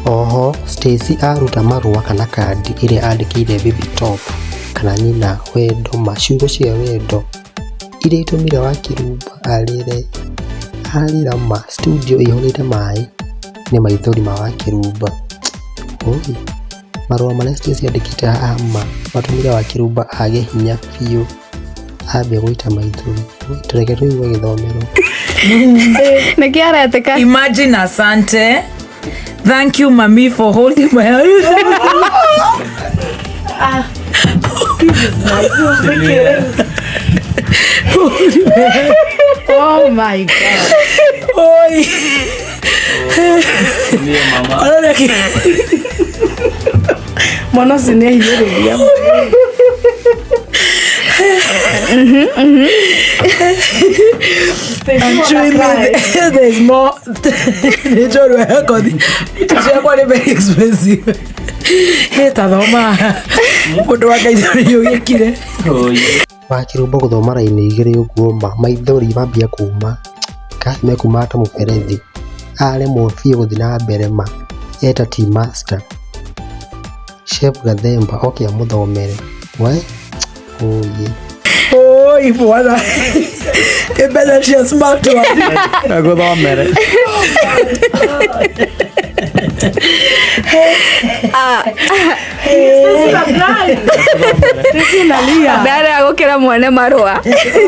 Oho, Stacy aruta marua kana kandi iria andikire baby top kana nyina wendo maciugo cia wendo iria itumire Wakirumba arira ma studio ihorete mai ni maithori ma Wakirumba. Oi, marua maria Stacy andikite ama matumire Wakirumba age hinya biu abe guita maithori tureke tuigue githomero. Imagine asante. Thank you, mommy, for holding my hand. Oh my God. Oi. Mano sine hiyo. I'm showing me there's more. It's very expensive. Hey, Tadoma. What do I get you? Wakirumba guthoma raini igiri uguo maithori mambia kuma kasi me kuma ta muferethi ale mofio guthi na mbere ma eta team master chef Gathemba okia muthomere we oye oi bwana ebela cia smart one aguthomere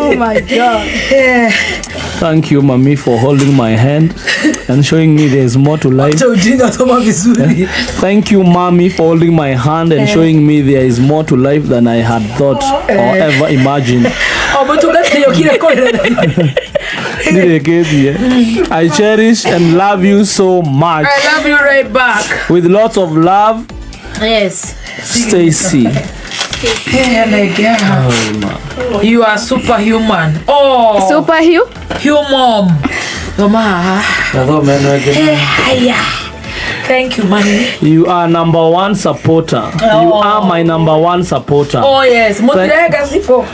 Oh my God. Thank you, mommy, for holding my hand and showing me there's more to life. Thank you, mommy, for holding my hand and showing me there is more to life than I had thought or ever imagined. I cherish and love you so much. I love you right back. With lots of love. Yes. Stacy. Oh, you are superhuman. Oh, human. Thank you, mommy. You are number one supporter. Oh. You are my number one supporter. Oh yes.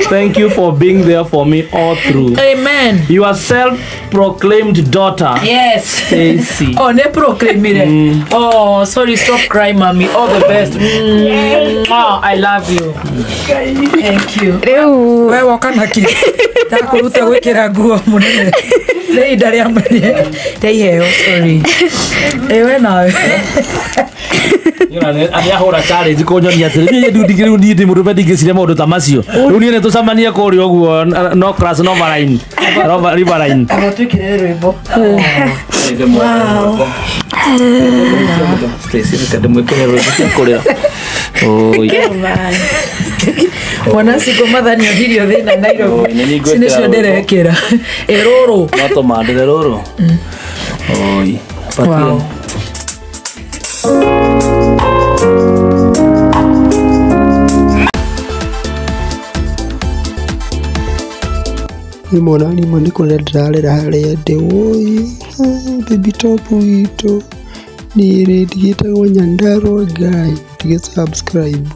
Thank you for being there for me all through. Amen. You are self-proclaimed daughter. Yes. Stacy. Oh, ne proclaim me. Oh, sorry. Stop crying, mommy. All the best. Oh, I love you. Thank you. Wewe wakana ki. Takuruta wekera nguo munene. Lei ndari amene. Teiheyo, sorry. Ewe nawe. Aria hora challenge ko nyonia tere ndigire ndi murume ndigicire maundu ta macio riu ni tucamanie kuri oguo no class no line riverine twikire rwimbo Stacy kade mwekere rwimbo kurira wana siko mathani video thina Nairobi sine cio nderekera eroro mato mandere roro oi wow. Imona ni kule ndarera haria ndi oi baby top wito ni redigita gonya ndaro guy tige subscribe.